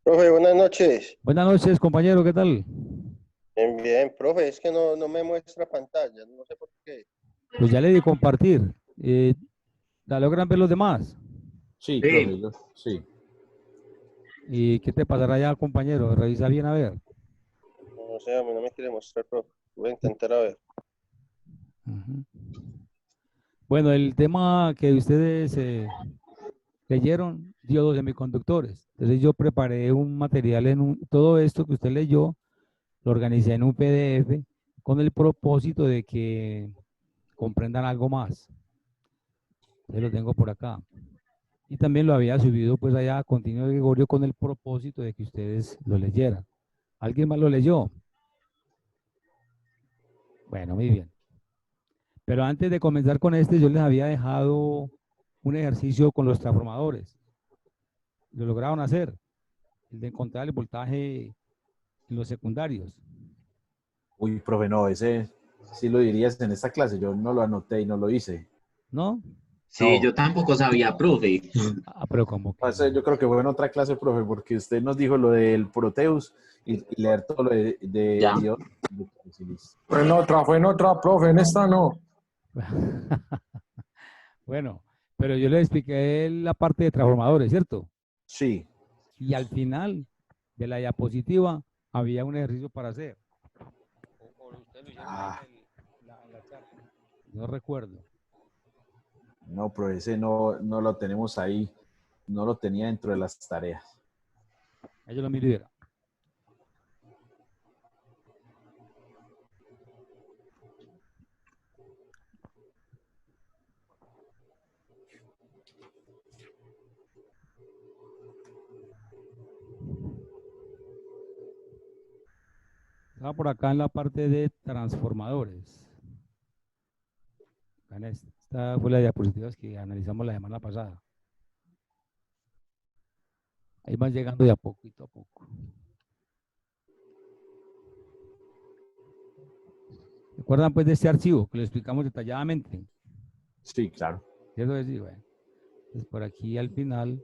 Profe, buenas noches. Buenas noches, compañero, ¿qué tal? Bien, bien, profe, es que no me muestra pantalla, no sé por qué. Pues ya le di compartir. ¿La logran ver los demás? Sí, Sí, profe, sí. ¿Y qué te pasará ya, compañero? Revisa bien a ver. No sé, a mí no me quiere mostrar, profe. Voy a intentar a ver. Ujú. Bueno, el tema que ustedes leyeron dio dos semiconductores. Entonces yo preparé un material todo esto que usted leyó, lo organicé en un PDF con el propósito de que comprendan algo más. Entonces lo tengo por acá. Y también lo había subido pues allá a Continuo de Gregorio con el propósito de que ustedes lo leyeran. ¿Alguien más lo leyó? Bueno, muy bien. Pero antes de comenzar con este, yo les había dejado un ejercicio con los transformadores. Lo lograron hacer, el de encontrar el voltaje en los secundarios, Uy, profe, no, ese sí lo dirías en esta clase. Yo no lo anoté y no lo hice. ¿no? sí, No, yo tampoco sabía, profe. Ah, pero como que no. yo creo que fue en otra clase, profe, porque usted nos dijo lo del Proteus y leer todo lo de Ya. Dios. Fue en otra, profe, en esta no. Bueno, pero yo les expliqué la parte de transformadores, ¿cierto? Sí. Y al final de la diapositiva había un ejercicio para hacer. O ustedes lo hicieron ahí Ah, en la charla. No recuerdo. no, profe, ese no lo tenemos ahí. No lo tenía dentro de las tareas. Ellos lo midieron. Estaba por acá en la parte de transformadores. Esta fue la diapositiva que analizamos la semana pasada. Ahí van llegando de a poquito a poco. ¿Recuerdan pues de este archivo que lo explicamos detalladamente? Sí, claro. ¿Cierto que sí? Bueno, pues por aquí al final.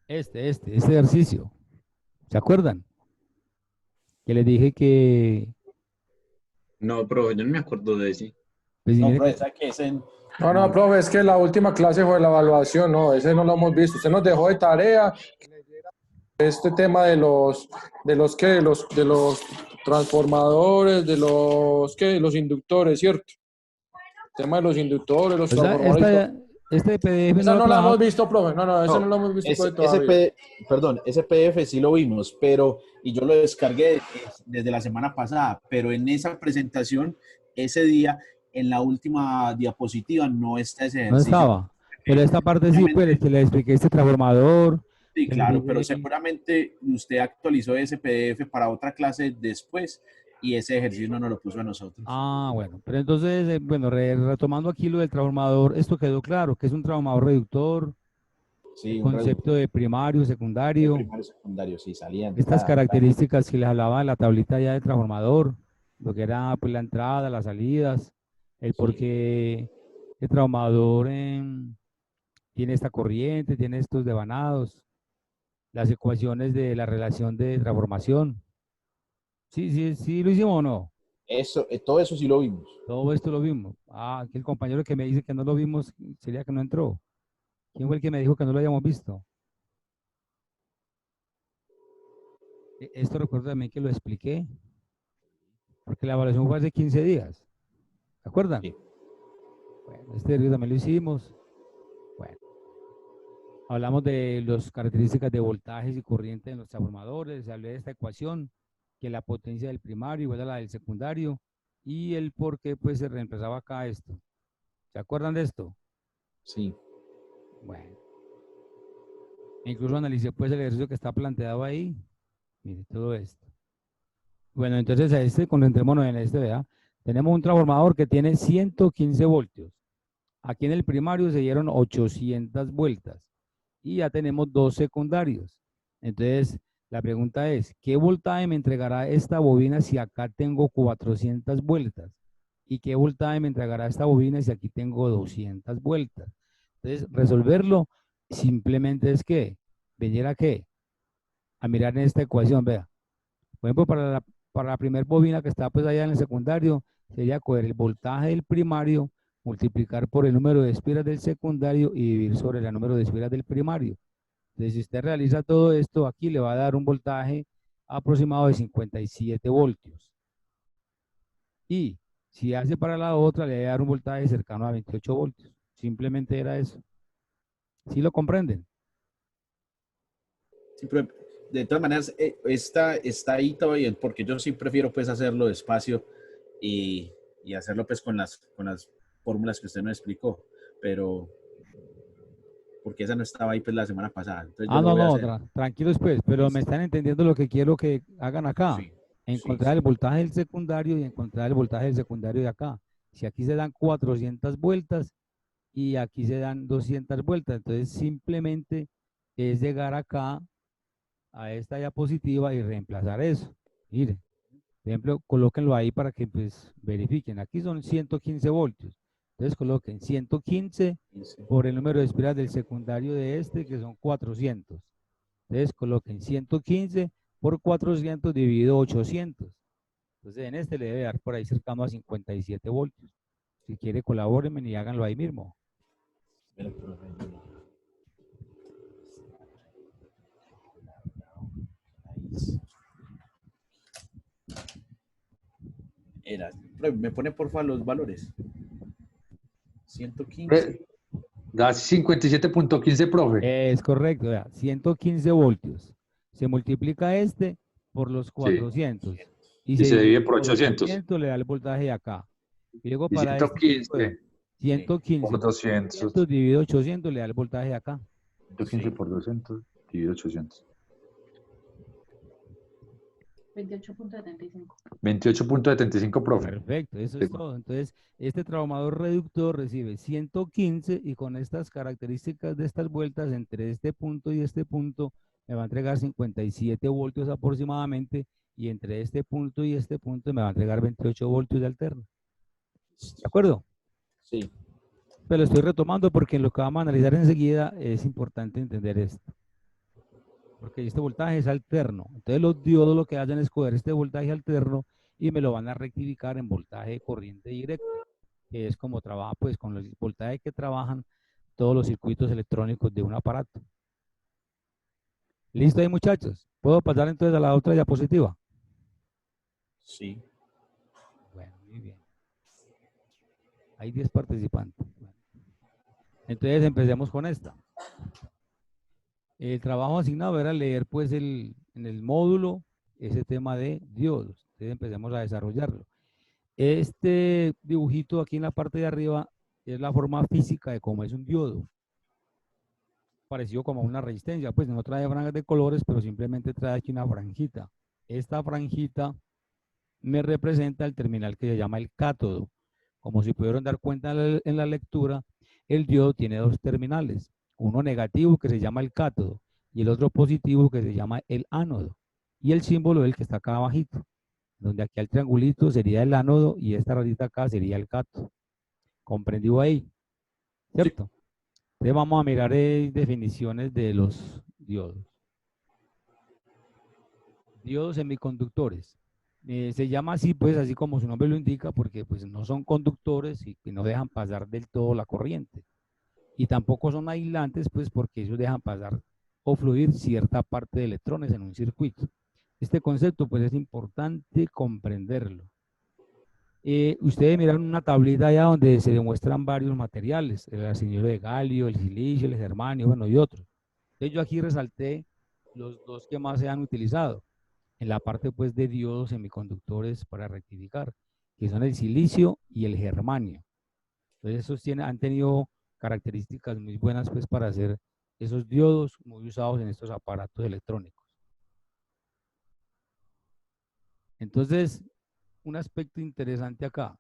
Este ejercicio. ¿Se acuerdan? Que les dije que, No, profe, yo no me acuerdo de ese. pues, No, mire profe, que ¿sabe qué es en? No, profe, es que la última clase fue la evaluación, no, ese no lo hemos visto. Usted nos dejó de tarea este tema de los transformadores, de los inductores, ¿cierto? El tema de los inductores, los o sea, transformadores. este PDF no Esa lo no la trabaja. hemos visto, profe. No, ese no No, lo hemos visto, profe, ese todavía. perdón, ese PDF sí lo vimos, y yo lo descargué desde la semana pasada, pero en esa presentación, ese día, en la última diapositiva, no está ese No ejercicio. estaba. Pero esta parte sí, pues, Seguramente, que le expliqué este transformador, sí, que les claro, pero dije. seguramente usted actualizó ese PDF para otra clase después y ese ejercicio no nos lo puso a nosotros. Ah, bueno, pero entonces, bueno, retomando aquí lo del transformador, esto quedó claro, que es un transformador reductor, el Sí, un concepto reductor de primario, de secundario, primario y secundario, sí, salían estas características que les hablaba de la tablita ya de transformador, lo que era pues la entrada, las salidas, el por sí, qué el transformador tiene esta corriente, tiene estos devanados, las ecuaciones de la relación de transformación. Sí, sí, sí, lo hicimos o no. eso, todo eso sí lo vimos. Todo esto lo vimos. Ah, aquí el compañero que me dice que no lo vimos sería que no entró. ¿Quién fue el que me dijo que no lo habíamos visto? Esto recuerdo también que lo expliqué, porque la evaluación fue hace 15 días. ¿Se acuerdan? Sí. Bueno, este ejercicio también lo hicimos. Bueno, hablamos de las características de voltajes y corrientes en los transformadores. Hablé de esta ecuación, que la potencia del primario igual a la del secundario, y el por qué pues se reemplazaba acá esto. ¿Se acuerdan de esto? Sí. Bueno, incluso analicé pues el ejercicio que está planteado ahí. Mire, todo esto. Bueno, entonces a este, concentrémonos en este, ¿verdad? Tenemos un transformador que tiene 115 voltios. Aquí en el primario se dieron 800 vueltas y ya tenemos dos secundarios. Entonces, la pregunta es, ¿qué voltaje me entregará esta bobina si acá tengo 400 vueltas? ¿Y qué voltaje me entregará esta bobina si aquí tengo 200 vueltas? Entonces, resolverlo simplemente es que, venir a qué, a mirar en esta ecuación, vea. Por ejemplo, para la primer bobina que está pues allá en el secundario, sería coger el voltaje del primario, multiplicar por el número de espiras del secundario y dividir sobre el número de espiras del primario. Entonces, si usted realiza todo esto, aquí le va a dar un voltaje aproximado de 57 voltios. Y si hace para la otra, le va a dar un voltaje cercano a 28 voltios. Simplemente era eso. ¿Sí lo comprenden? Sí, pero de todas maneras, está ahí todavía, porque yo sí prefiero pues hacerlo despacio y hacerlo pues con las fórmulas que usted me explicó, pero porque esa no estaba ahí pues la semana pasada, entonces yo Ah, lo no, voy a no, hacer. tranquilos pues, pero me Listo. están entendiendo lo que quiero que hagan acá. Sí, sí, Encontrar el sí. voltaje del secundario y encontrar el voltaje del secundario de acá. Si aquí se dan 400 vueltas y aquí se dan 200 vueltas, entonces simplemente es llegar acá a esta diapositiva y reemplazar eso. Miren, por ejemplo, colóquenlo ahí para que pues verifiquen. Aquí son 115 voltios. Entonces coloquen 115 Sí. por el número de espiras del secundario de este, que son 400. Entonces coloquen 115 por 400 dividido 800. Entonces en este le debe dar por ahí cercano a 57 voltios. Si quiere, colabórenme y háganlo ahí mismo. Espera, profe. Era, profe, me pone porfa los valores. 115. Da 57.15, profe. Es correcto, vea, 115 voltios. Se multiplica este por los Sí. 400 y Y se se divide divide por por 800. 800, le da el voltaje de acá. Y luego Y para este, vea, 115 Sí. 115 por por 200. 400 dividido 800 le da el voltaje de acá. 115 Sí. por 200 dividido 800. 28.75. 28.75, profe. Perfecto, eso Sí. es todo. Entonces, este transformador reductor recibe 115 y con estas características de estas vueltas entre este punto y este punto me va a entregar 57 voltios aproximadamente y entre este punto y este punto me va a entregar 28 voltios de alterno. ¿De acuerdo? Sí. Pero lo estoy retomando porque en lo que vamos a analizar enseguida es importante entender esto. Porque este voltaje es alterno. Entonces los diodos lo que hacen es coger este voltaje alterno y me lo van a rectificar en voltaje de corriente directa, que es como trabaja pues con los voltajes que trabajan todos los circuitos electrónicos de un aparato. ¿Listo ahí, muchachos? ¿Puedo pasar entonces a la otra diapositiva? Sí. Bueno, muy bien. Hay 10 participantes. Bueno. Entonces empecemos con esta. El trabajo asignado era leer pues en el módulo ese tema de diodos. Entonces empecemos a desarrollarlo. Este dibujito aquí en la parte de arriba es la forma física de cómo es un diodo. Parecido como una resistencia, pues no trae franjas de colores, pero simplemente trae aquí una franjita. Esta franjita me representa el terminal que se llama el cátodo. Como si pudieron dar cuenta en la lectura, el diodo tiene dos terminales, uno negativo que se llama el cátodo y el otro positivo que se llama el ánodo. Y el símbolo es el que está acá abajito, donde aquí el triangulito sería el ánodo y esta rayita acá sería el cátodo. ¿Comprendido ahí? ¿Cierto? Sí. Entonces vamos a mirar definiciones de los diodos. Diodos semiconductores. Se llama así, pues, así como su nombre lo indica, porque pues no son conductores y que no dejan pasar del todo la corriente. Y tampoco son aislantes, pues, porque ellos dejan pasar o fluir cierta parte de electrones en un circuito. Este concepto, pues, es importante comprenderlo. Ustedes miran una tablita allá donde se demuestran varios materiales, el arsenio de galio, el silicio, el germanio, bueno, y otros. Entonces yo aquí resalté los dos que más se han utilizado en la parte pues de diodos semiconductores para rectificar, que son el silicio y el germanio. Entonces esos han tenido características muy buenas pues para hacer esos diodos muy usados en estos aparatos electrónicos. Entonces, un aspecto interesante acá.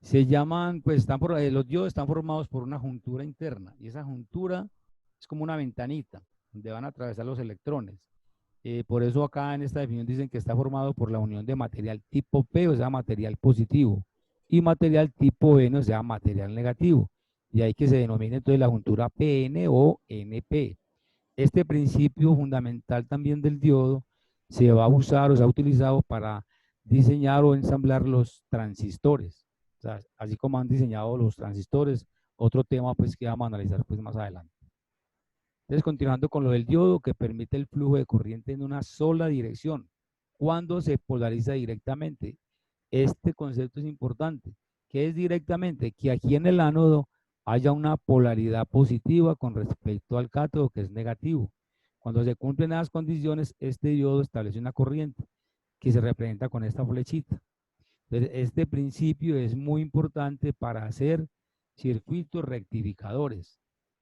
Se llaman, pues los diodos están formados por una juntura interna y esa juntura es como una ventanita donde van a atravesar los electrones. Por eso acá en esta definición dicen que está formado por la unión de material tipo P, o sea, material positivo, y material tipo N, o sea, material negativo. Y ahí que se denomina entonces la juntura PN o NP. Este principio fundamental también del diodo se va a usar o se ha utilizado para diseñar o ensamblar los transistores. O sea, así como han diseñado los transistores, otro tema pues que vamos a analizar pues más adelante. Entonces, continuando con lo del diodo, que permite el flujo de corriente en una sola dirección, cuando se polariza directamente. Este concepto es importante. ¿Qué es directamente? Que aquí en el ánodo haya una polaridad positiva con respecto al cátodo, que es negativo. Cuando se cumplen esas condiciones, este diodo establece una corriente que se representa con esta flechita. Entonces, este principio es muy importante para hacer circuitos rectificadores.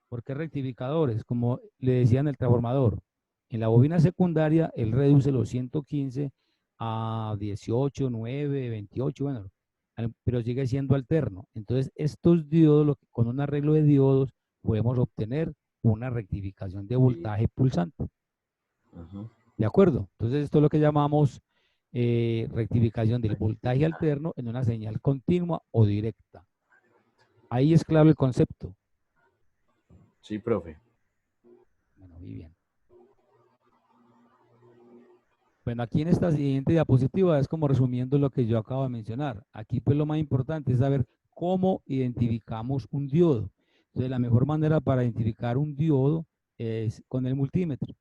¿Por qué rectificadores? Como le decía en el transformador, en la bobina secundaria él reduce los 115 a 18, 9, 28, bueno, pero sigue siendo alterno. Entonces, estos diodos, con un arreglo de diodos, podemos obtener una rectificación de voltaje pulsante. ¿De acuerdo? Entonces, esto es lo que llamamos rectificación del voltaje alterno en una señal continua o directa. Ahí es claro el concepto. Sí, profe. Bueno, muy bien. Bueno, aquí en esta siguiente diapositiva es como resumiendo lo que yo acabo de mencionar. Aquí pues lo más importante es saber cómo identificamos un diodo. Entonces la mejor manera para identificar un diodo es con el multímetro.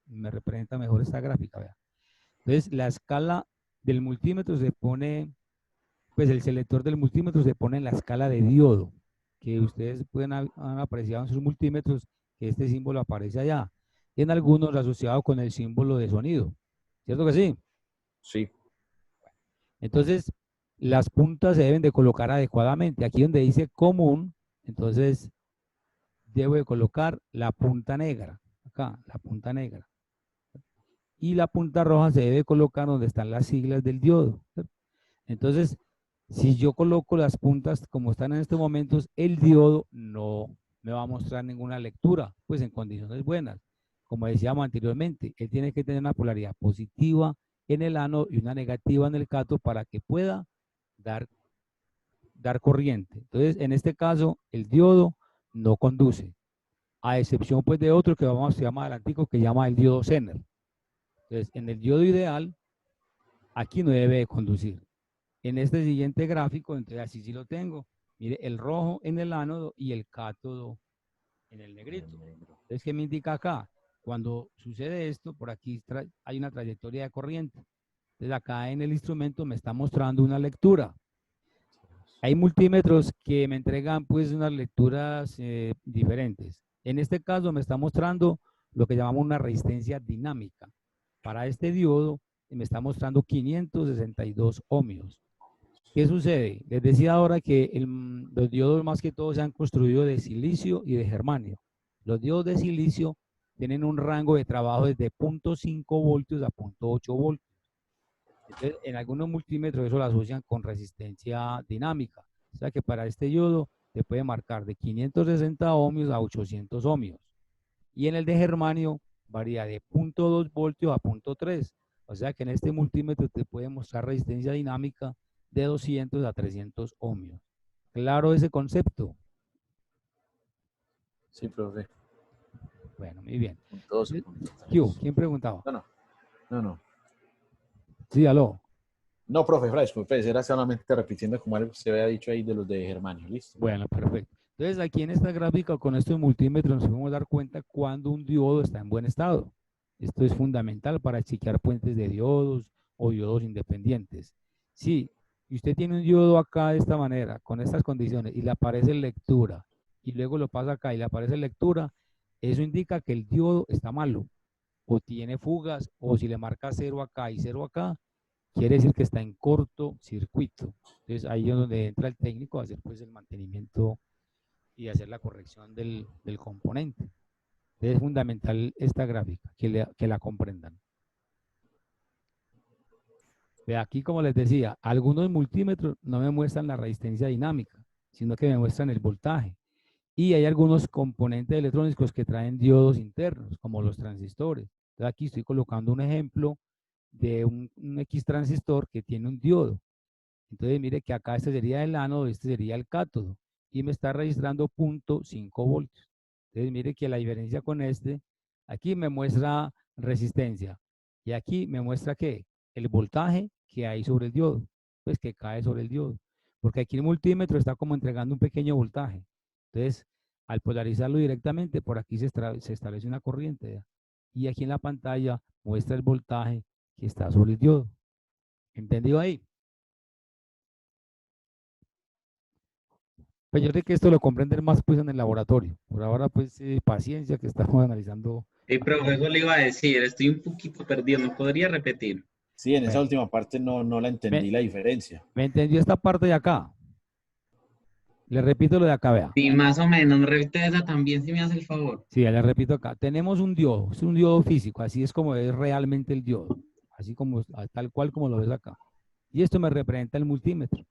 Me representa mejor esta gráfica, vea. Entonces la escala del multímetro se pone, pues el selector del multímetro se pone en la escala de diodo, que ustedes pueden han apreciado en sus multímetros que este símbolo aparece allá. Y en algunos asociado con el símbolo de sonido. ¿Cierto que sí? Sí. Entonces, las puntas se deben de colocar adecuadamente. Aquí donde dice común, entonces debo de colocar la punta negra. Acá, la punta negra. Y la punta roja se debe colocar donde están las siglas del diodo. Entonces, si yo coloco las puntas como están en estos momentos, el diodo no me va a mostrar ninguna lectura, pues en condiciones buenas. Como decíamos anteriormente, él tiene que tener una polaridad positiva en el ánodo y una negativa en el cátodo para que pueda dar corriente. Entonces, en este caso, el diodo no conduce, a excepción pues de otro que vamos a estudiar más adelantico que llama el diodo Zener. Entonces, en el diodo ideal, aquí no debe de conducir. En este siguiente gráfico, entonces así sí lo tengo. Mire, el rojo en el ánodo y el cátodo en el negrito. Entonces, ¿qué me indica acá? Cuando sucede esto, por aquí hay una trayectoria de corriente. Entonces, acá en el instrumento me está mostrando una lectura. Hay multímetros que me entregan pues unas lecturas diferentes. En este caso me está mostrando lo que llamamos una resistencia dinámica. Para este diodo me está mostrando 562 ohmios. ¿Qué sucede? Les decía ahora que los diodos más que todo se han construido de silicio y de germanio. Los diodos de silicio tienen un rango de trabajo desde 0.5 voltios a 0.8 voltios. Entonces, en algunos multímetros eso lo asocian con resistencia dinámica. O sea que para este diodo se puede marcar de 560 ohmios a 800 ohmios. Y en el de germanio varía de 0.2 voltios a 0.3. O sea que en este multímetro te puede mostrar resistencia dinámica de 200 a 300 ohmios. ¿Claro ese concepto? Sí, profe. Bueno, muy bien. Entonces, ¿Quién preguntaba? No. Sí, aló. No, profe, disculpe, era solamente repitiendo como algo que se había dicho ahí de los de germanio, ¿listo? Bueno, perfecto. Entonces, aquí en esta gráfica, con estos multímetros, nos podemos dar cuenta cuando un diodo está en buen estado. Esto es fundamental para chequear puentes de diodos o diodos independientes. Si usted tiene un diodo acá de esta manera, con estas condiciones, y le aparece lectura, y luego lo pasa acá y le aparece lectura, eso indica que el diodo está malo, o tiene fugas, o si le marca 0 acá y 0 acá, quiere decir que está en cortocircuito. Entonces ahí es donde entra el técnico a hacer pues el mantenimiento y hacer la corrección del componente. Entonces es fundamental esta gráfica, que la comprendan. Ve aquí, como les decía, algunos multímetros no me muestran la resistencia dinámica, sino que me muestran el voltaje. Y hay algunos componentes electrónicos que traen diodos internos, como los transistores. Entonces aquí estoy colocando un ejemplo de un X transistor que tiene un diodo. Entonces mire que acá este sería el ánodo, este sería el cátodo. Y me está registrando 0.5 voltios. Entonces mire que la diferencia con este, aquí me muestra resistencia. Y aquí me muestra que el voltaje que hay sobre el diodo, pues que cae sobre el diodo. Porque aquí el multímetro está como entregando un pequeño voltaje. Entonces, al polarizarlo directamente, por aquí se establece una corriente. ¿Ya? Y aquí en la pantalla muestra el voltaje que está sobre el diodo. ¿Entendido ahí? Pues yo sé que esto lo comprenden más pues en el laboratorio. Por ahora pues paciencia que estamos analizando. Sí, profe, eso le iba a decir, estoy un poquito perdido, ¿me podría repetir? Sí, en esa Bueno, última parte no la entendí la diferencia. ¿me entendió esta parte de acá? Le repito lo de acá, vea. Sí, más o menos, me repite esa también, si me hace el favor. Sí, ya le repito acá. Tenemos un diodo, es un diodo físico, así es como es realmente el diodo, así como tal cual como lo ves acá. Y esto me representa el multímetro.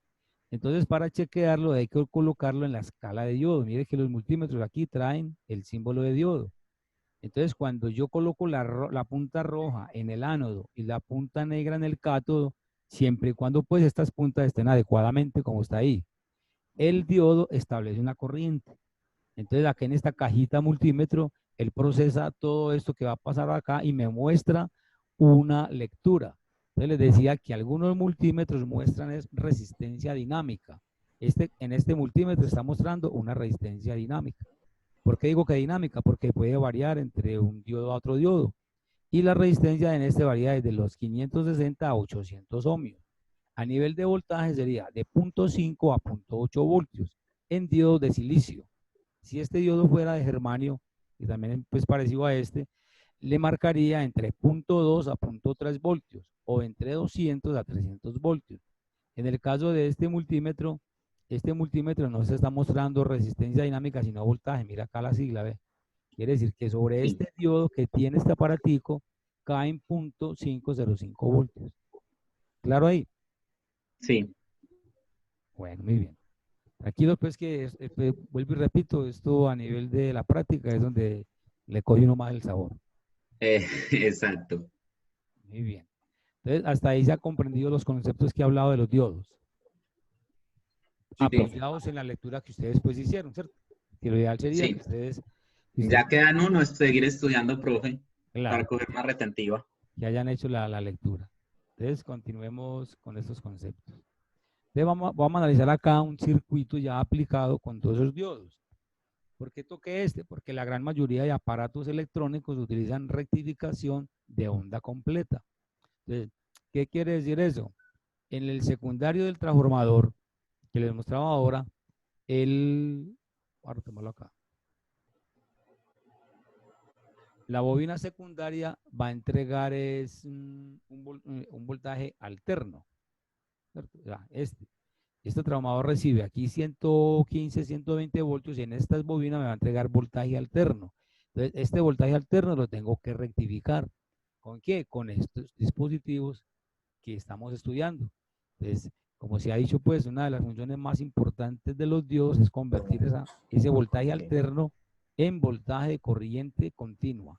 Entonces, para chequearlo hay que colocarlo en la escala de diodo. Mire que los multímetros aquí traen el símbolo de diodo. Entonces, cuando yo coloco la punta roja en el ánodo y la punta negra en el cátodo, siempre y cuando pues estas puntas estén adecuadamente como está ahí, el diodo establece una corriente. Entonces, aquí en esta cajita multímetro, él procesa todo esto que va a pasar acá y me muestra una lectura. Entonces, les decía que algunos multímetros muestran es resistencia dinámica. En este multímetro está mostrando una resistencia dinámica. ¿Por qué digo que dinámica? Porque puede variar entre un diodo a otro diodo. Y la resistencia en este varía desde los 560 a 800 ohmios. A nivel de voltaje sería de 0.5 a 0.8 voltios en diodos de silicio. Si este diodo fuera de germanio, y también pues parecido a este, le marcaría entre 0.2 a 0.3 voltios o entre 200 a 300 voltios. En el caso de este multímetro no se está mostrando resistencia dinámica, sino voltaje. Mira acá la sigla, ¿ve? Quiere decir que sobre Sí. este diodo que tiene este aparatico caen 0.505 voltios. ¿Claro ahí? Sí, Bueno, muy bien. Tranquilo, pues que pues, vuelvo y repito, esto a nivel de la práctica es donde le coge uno más el sabor. exacto. Muy bien. Entonces, hasta ahí se han comprendido los conceptos que he hablado de los diodos. Sí, Apoyados en la lectura que ustedes pues hicieron, ¿cierto? Que lo ideal sería sí. que ustedes Ya quedan uno, seguir estudiando, profe, para claro, coger más retentiva. que hayan hecho la lectura. Entonces, continuemos con estos conceptos. Entonces, vamos a analizar acá un circuito ya aplicado con todos esos diodos. ¿Por qué toqué este? Porque la gran mayoría de aparatos electrónicos utilizan rectificación de onda completa. Entonces, ¿qué quiere decir eso? En el secundario del transformador, que les mostraba ahora, voy a retomarlo acá. La bobina secundaria va a entregar un voltaje alterno, ¿cierto? O sea, este transformador recibe aquí 115, 120 voltios y en estas bobinas me va a entregar voltaje alterno. Entonces, este voltaje alterno lo tengo que rectificar. ¿Con qué? Con estos dispositivos que estamos estudiando. Entonces, como se ha dicho, pues una de las funciones más importantes de los diodos es convertir ese voltaje alterno en voltaje de corriente continua.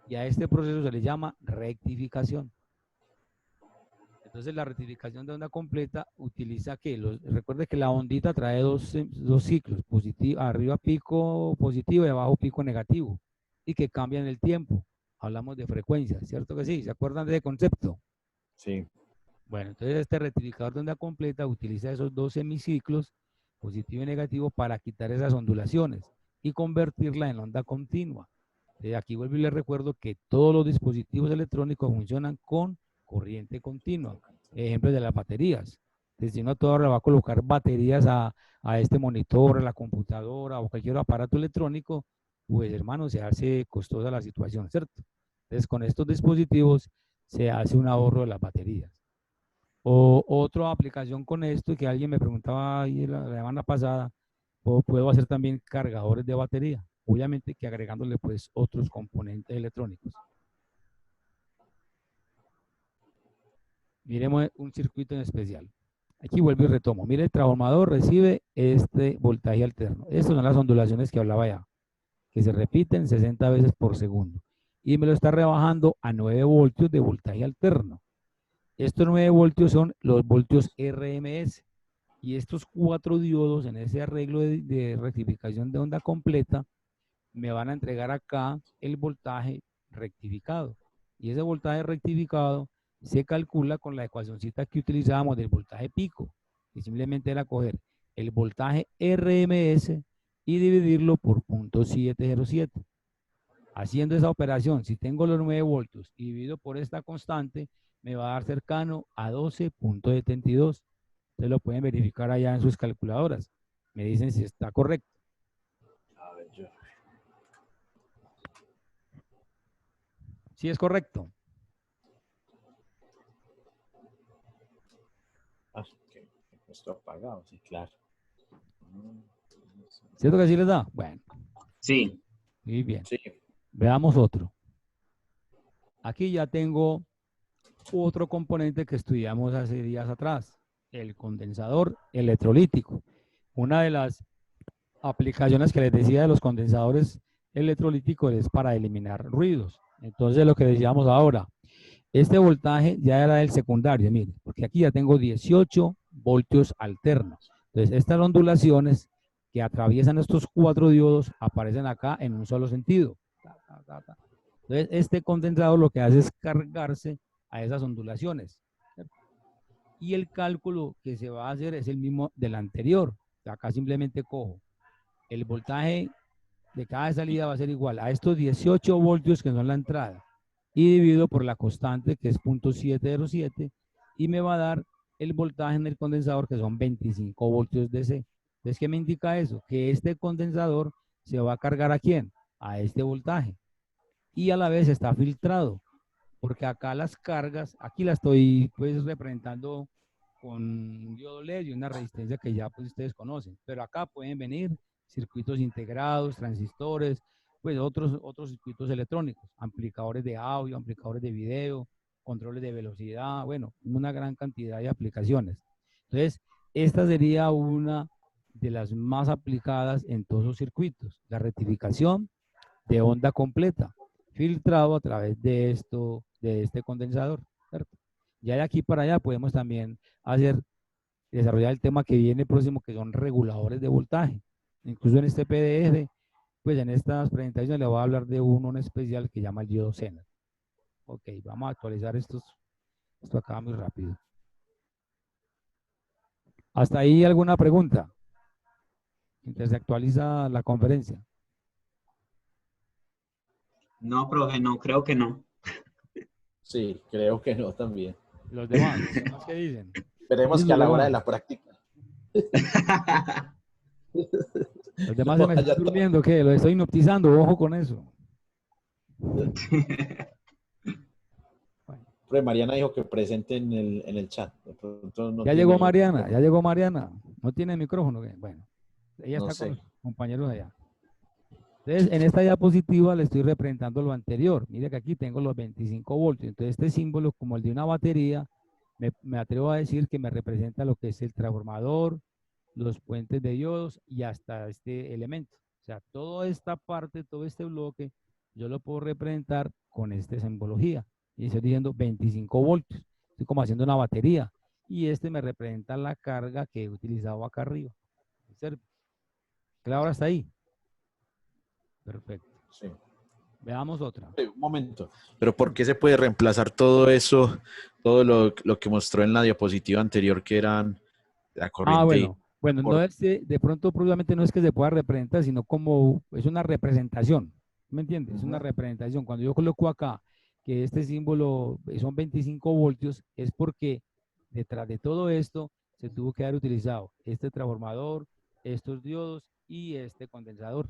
Y a este proceso se le llama rectificación. Entonces la rectificación de onda completa utiliza que, recuerde que la ondita trae dos ciclos, arriba pico positivo y abajo pico negativo, y que cambian el tiempo. Hablamos de frecuencia, ¿cierto que sí? ¿Se acuerdan de ese concepto? Sí. Bueno, entonces este rectificador de onda completa utiliza esos dos semiciclos, positivo y negativo, para quitar esas ondulaciones y convertirla en onda continua. Aquí vuelvo y les recuerdo que todos los dispositivos electrónicos funcionan con corriente continua. Ejemplo de las baterías. Entonces, si uno toda hora va a colocar baterías a este monitor, a la computadora o cualquier aparato electrónico, pues hermano, se hace costosa la situación, ¿cierto? Entonces, con estos dispositivos se hace un ahorro de las baterías. O otra aplicación con esto que alguien me preguntaba ahí la semana pasada, puedo hacer también cargadores de batería, obviamente que agregándole pues otros componentes electrónicos. Miremos un circuito en especial. Aquí vuelvo y retomo. Mire, el transformador recibe este voltaje alterno. Estas son las ondulaciones que hablaba ya, que se repiten 60 veces por segundo. y me lo está rebajando a 9 voltios de voltaje alterno. Estos 9 voltios son los voltios RMS. Y estos 4 diodos en ese arreglo de rectificación de onda completa me van a entregar acá el voltaje rectificado. Y ese voltaje rectificado se calcula con la ecuacioncita que utilizábamos del voltaje pico. Y simplemente era coger el voltaje RMS y dividirlo por 0.707. Haciendo esa operación, si tengo los 9 voltios y divido por esta constante, me va a dar cercano a 12.72. Ustedes lo pueden verificar allá en sus calculadoras. Me dicen si está correcto. A ver, yo. Sí es correcto. Ah, que esto apagado, sí, claro. ¿Cierto que sí les da? Bueno, Sí. muy bien. Sí. Veamos otro. Aquí ya tengo otro componente que estudiamos hace días atrás, el condensador electrolítico. Una de las aplicaciones que les decía de los condensadores electrolíticos es para eliminar ruidos. Entonces, lo que decíamos ahora, este voltaje ya era el secundario, miren, porque aquí ya tengo 18 voltios alternos. Entonces, estas ondulaciones que atraviesan estos 4 diodos aparecen acá en un solo sentido. Entonces, este condensador lo que hace es cargarse a esas ondulaciones. ¿Cierto? Y el cálculo que se va a hacer es el mismo del anterior. Acá simplemente cojo el voltaje de cada salida va a ser igual a estos 18 voltios que son la entrada y divido por la constante que es 0.707 y me va a dar el voltaje en el condensador que son 25 voltios DC. Entonces, ¿qué me indica eso? Que este condensador se va a cargar ¿a quién? A este voltaje y a la vez está filtrado porque acá las cargas, aquí la estoy pues representando con un diodo LED y una resistencia que ya pues ustedes conocen, pero acá pueden venir circuitos integrados, transistores, pues otros circuitos electrónicos, amplificadores de audio, amplificadores de video, controles de velocidad, bueno, una gran cantidad de aplicaciones. Entonces, esta sería una de las más aplicadas en todos los circuitos, la rectificación de onda completa, filtrado a través de este condensador, ¿cierto? Ya de aquí para allá podemos también desarrollar el tema que viene próximo, que son reguladores de voltaje. Incluso en este PDF, pues en estas presentaciones le voy a hablar de uno en especial que llama el diodo Zener. Ok, vamos a actualizar esto acá muy rápido. ¿Hasta ahí alguna pregunta? Mientras se actualiza la conferencia. No, profe, no, creo que no. Sí, creo que no también. Los demás, ¿qué dicen? Esperemos que a la hora de la práctica. Los demás se me están durmiendo, ¿qué? Lo estoy hipnotizando, ojo con eso. Profe, Mariana dijo que presente en el chat. Ya llegó Mariana, ya llegó Mariana. ¿No tiene micrófono? ¿Qué? Bueno, ella No está con sé. los compañeros allá. Entonces, en esta diapositiva le estoy representando lo anterior. Mire que aquí tengo los 25 voltios. Entonces, este símbolo, como el de una batería, me atrevo a decir que me representa lo que es el transformador, los puentes de diodos y hasta este elemento. O sea, toda esta parte, todo este bloque, yo lo puedo representar con esta simbología. Y estoy diciendo 25 voltios. Estoy como haciendo una batería. Y este me representa la carga que he utilizado acá arriba. Claro, hasta ahí. Perfecto. Sí. Veamos otra. Un momento. Pero ¿por qué se puede reemplazar todo eso, todo lo que mostró en la diapositiva anterior que eran la corriente? Bueno, no es de pronto probablemente no es que se pueda representar, sino como es una representación. ¿Me entiendes? Es una representación. Cuando yo coloco acá que este símbolo son 25 voltios, es porque detrás de todo esto se tuvo que haber utilizado este transformador, estos diodos y este condensador.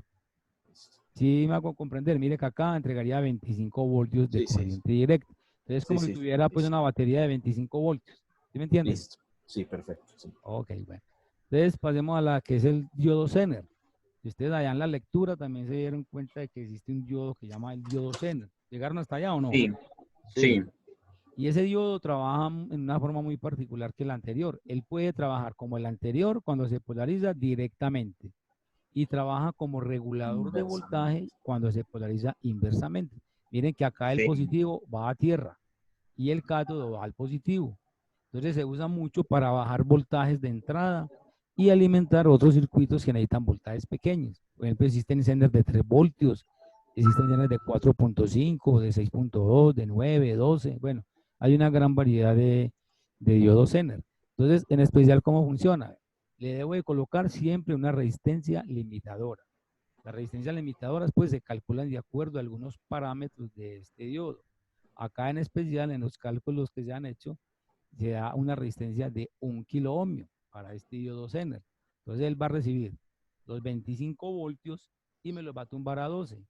Sí, me hago comprender. Mire que acá entregaría 25 voltios de corriente directa. Entonces, como si tuviera pues una batería de 25 voltios. ¿Sí me entiendes? Listo. Sí, perfecto. Sí. Ok, bueno. Entonces, pasemos a la que es el diodo Zener. Si ustedes allá en la lectura también se dieron cuenta de que existe un diodo que se llama el diodo Zener. ¿Llegaron hasta allá o no? Sí, sí. Y ese diodo trabaja en una forma muy particular que el anterior. Él puede trabajar como el anterior cuando se polariza directamente y trabaja como regulador de voltaje cuando se polariza inversamente. Miren que acá el Sí. positivo va a tierra y el cátodo va al positivo. Entonces se usa mucho para bajar voltajes de entrada y alimentar otros circuitos que necesitan voltajes pequeños. Por ejemplo, existen encenders de 3 voltios, existen encenders de 4.5, de 6.2, de 9, 12. Bueno, hay una gran variedad de diodos Zener. Entonces, en especial, ¿cómo funciona? Le debo de colocar siempre una resistencia limitadora. Las resistencias limitadoras pues se calculan de acuerdo a algunos parámetros de este diodo. Acá en especial, en los cálculos que se han hecho, se da una resistencia de 1 kilo ohmio para este diodo Zener. Entonces él va a recibir los 25 voltios y me los va a tumbar a 12.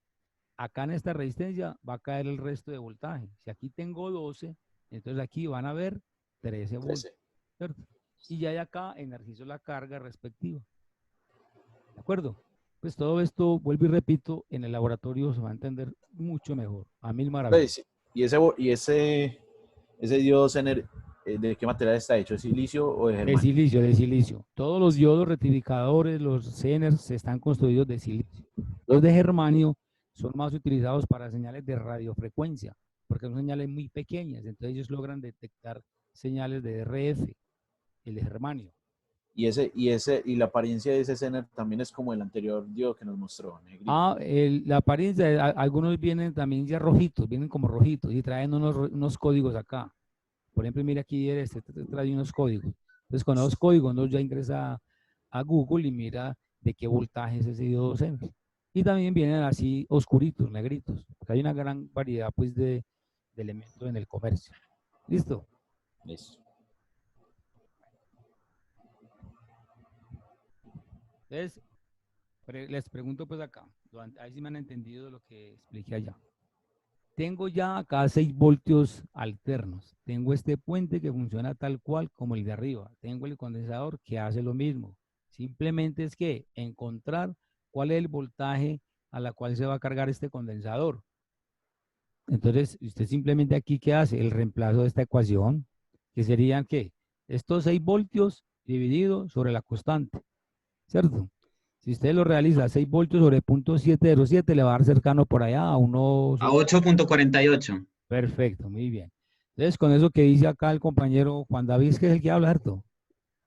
Acá en esta resistencia va a caer el resto de voltaje. Si aquí tengo 12, entonces aquí van a haber 13 voltios, ¿cierto? Y ya de acá energizo la carga respectiva. ¿De acuerdo? Pues todo esto, vuelvo y repito, en el laboratorio se va a entender mucho mejor. A mil maravillas. Ese diodo Zener, ¿de qué material está hecho? ¿Es silicio o de De germanio? silicio, de silicio. Todos los diodos rectificadores, los Zeners, están construidos de silicio. Los de germanio son más utilizados para señales de radiofrecuencia, porque son señales muy pequeñas, entonces ellos logran detectar señales de RF, el de germanio. Y la apariencia de ese Zener también es como el anterior diodo que nos mostró, negrito. La apariencia, algunos vienen también ya rojitos, vienen como rojitos y traen unos códigos acá. Por ejemplo, mira aquí, trae unos códigos. Entonces, con esos códigos, uno ya ingresa a Google y mira de qué voltaje es ese diodo Zener. Y también vienen así oscuritos, negritos. Porque hay una gran variedad, pues, de elementos en el comercio. ¿Listo? Listo. Entonces, les pregunto, pues, acá. Ahí sí me han entendido lo que expliqué allá. Tengo ya acá 6 voltios alternos. Tengo este puente que funciona tal cual como el de arriba. Tengo el condensador que hace lo mismo. Simplemente es que encontrar cuál es el voltaje a la cual se va a cargar este condensador. Entonces, usted simplemente aquí, ¿qué hace? El reemplazo de esta ecuación, que serían, ¿qué? Estos 6 voltios divididos sobre la constante, ¿cierto? Si usted lo realiza 6 voltios sobre 0.707, le va a dar cercano por allá a unos... A 8.48. Perfecto, muy bien. Entonces, con eso que dice acá el compañero Juan David, que es el que habla, ¿cierto?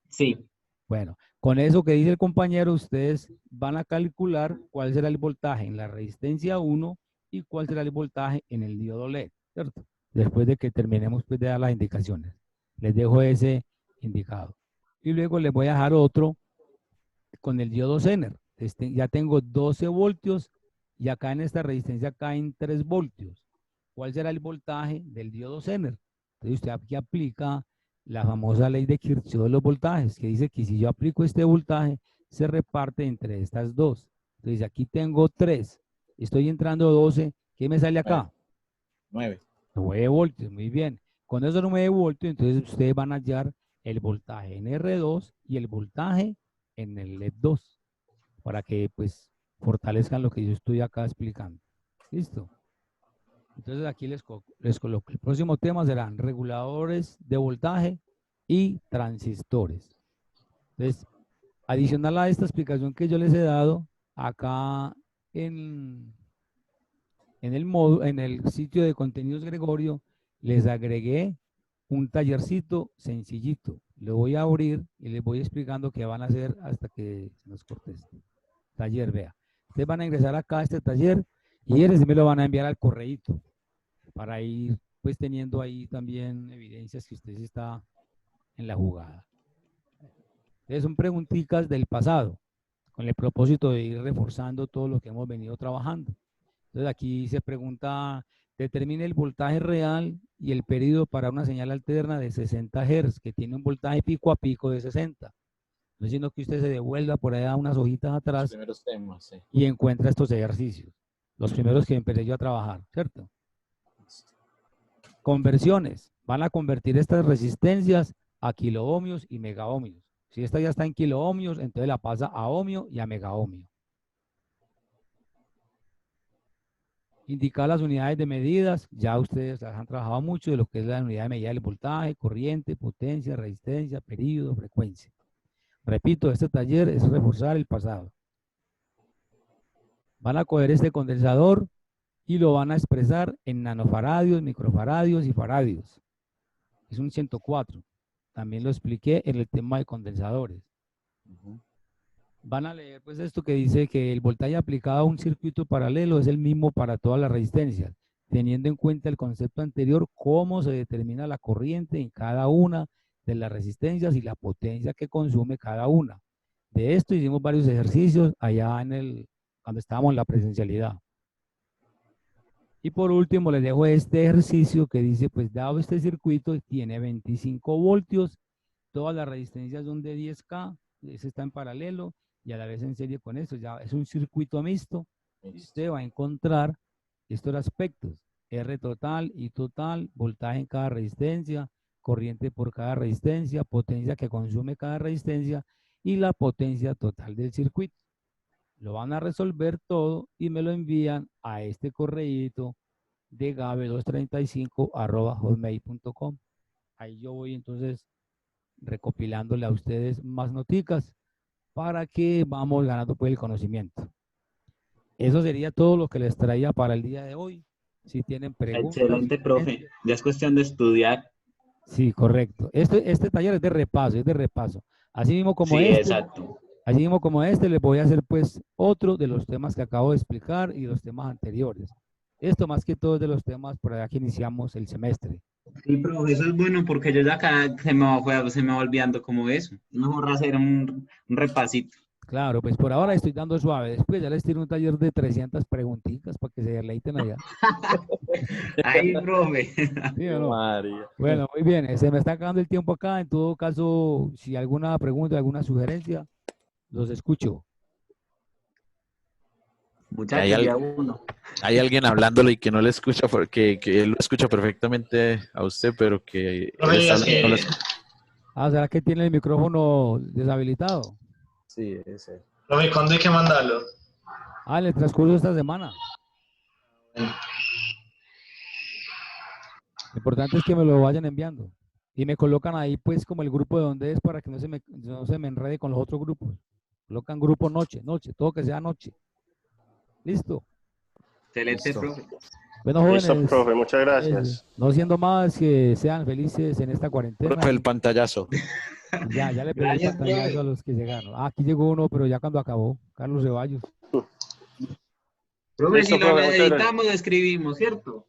Sí. Bueno, con eso que dice el compañero, ustedes van a calcular cuál será el voltaje en la resistencia 1 y cuál será el voltaje en el diodo LED, ¿cierto? Después de que terminemos pues, de dar las indicaciones. Les dejo ese indicado. Y luego les voy a dejar otro con el diodo Zener. Ya tengo 12 voltios y acá en esta resistencia caen 3 voltios. ¿Cuál será el voltaje del diodo Zener? Entonces usted aquí aplica la famosa ley de Kirchhoff de los voltajes, que dice que si yo aplico este voltaje, se reparte entre estas dos. Entonces aquí tengo 3, estoy entrando 12, ¿qué me sale acá? 9. 9 voltios, muy bien. Con esos 9 voltios, entonces ustedes van a hallar el voltaje en R2 y el voltaje en el LED 2, para que pues fortalezcan lo que yo estoy acá explicando. ¿Listo? Entonces aquí les coloco. El próximo tema serán reguladores de voltaje y transistores. Entonces, adicional a esta explicación que yo les he dado, acá en el sitio de contenidos Gregorio, les agregué un tallercito sencillito. Lo voy a abrir y les voy explicando qué van a hacer hasta que se nos corte este taller, vea. Ustedes van a ingresar acá a este taller y ellos me lo van a enviar al correíto para ir pues teniendo ahí también evidencias que usted sí está en la jugada. Entonces son preguntitas del pasado, con el propósito de ir reforzando todo lo que hemos venido trabajando. Entonces aquí se pregunta, determine el voltaje real y el periodo para una señal alterna de 60 Hz, que tiene un voltaje pico a pico de 60. No es sino que usted se devuelva por allá unas hojitas Los atrás primeros temas, sí. y encuentra estos ejercicios, los primeros que empecé yo a trabajar, ¿cierto? Conversiones. Van a convertir estas resistencias a kiloohmios y megaohmios. Si esta ya está en kiloohmios, entonces la pasa a ohmio y a megaohmio. Indicar las unidades de medidas. Ya ustedes las han trabajado mucho de lo que es la unidad de medida del voltaje, corriente, potencia, resistencia, período, frecuencia. Repito, este taller es reforzar el pasado. Van a coger este condensador y lo van a expresar en nanofaradios, microfaradios y faradios. Es un 104. También lo expliqué en el tema de condensadores. Van a leer pues esto que dice que el voltaje aplicado a un circuito paralelo es el mismo para todas las resistencias, teniendo en cuenta el concepto anterior, cómo se determina la corriente en cada una de las resistencias y la potencia que consume cada una. De esto hicimos varios ejercicios allá cuando estábamos en la presencialidad. Y por último les dejo este ejercicio que dice, pues dado este circuito tiene 25 voltios, todas las resistencias son de 10K, ese está en paralelo y a la vez en serie con esto, ya es un circuito mixto. Usted va a encontrar estos aspectos, R total, I total, voltaje en cada resistencia, corriente por cada resistencia, potencia que consume cada resistencia y la potencia total del circuito. Lo van a resolver todo y me lo envían a este correíto de gabe235@hotmail.com. Ahí yo voy entonces recopilándole a ustedes más noticas para que vamos ganando pues el conocimiento. Eso sería todo lo que les traía para el día de hoy. Si tienen preguntas. Excelente, profe. Ya es cuestión de estudiar. Sí, correcto. Este taller es de repaso. Así mismo como Sí, este. exacto. Así mismo como este, les voy a hacer pues otro de los temas que acabo de explicar y los temas anteriores. Esto más que todo es de los temas por allá que iniciamos el semestre. Sí, profe, eso es bueno porque yo ya acá se me va olvidando como eso. Es mejor hacer un repasito. Claro, pues por ahora estoy dando suave. Después ya les tiro un taller de 300 preguntitas para que se deleiten allá. Ay, profe. ¿Sí o no? María. Bueno, muy bien. Se me está acabando el tiempo acá. En todo caso, si alguna pregunta, alguna sugerencia, los escucho. Muchachos, ya uno. Hay alguien hablándole y que no le escucha, porque que él lo escucha perfectamente a usted, pero que él está hablando y no lo escucha. Ah, ¿será que tiene el micrófono deshabilitado? Sí, ese. Profe, ¿cuándo hay que mandarlo? Ah, en el transcurso de esta semana. Lo importante es que me lo vayan enviando. Y me colocan ahí pues como el grupo de donde es para que no se me enrede con los otros grupos. Colocan grupo noche, todo que sea noche. ¿Listo? Excelente, Listo. profe. Bueno, jóvenes. Listo, profe, muchas gracias. No siendo más, que sean felices en esta cuarentena. Profe, el pantallazo. Ya le pedí Gracias, pantallazo profe. a los que llegaron. Ah, aquí llegó uno, pero ya cuando acabó. Carlos Ceballos. Profe, Listo, si lo profe, muchas gracias. necesitamos, lo escribimos, ¿cierto?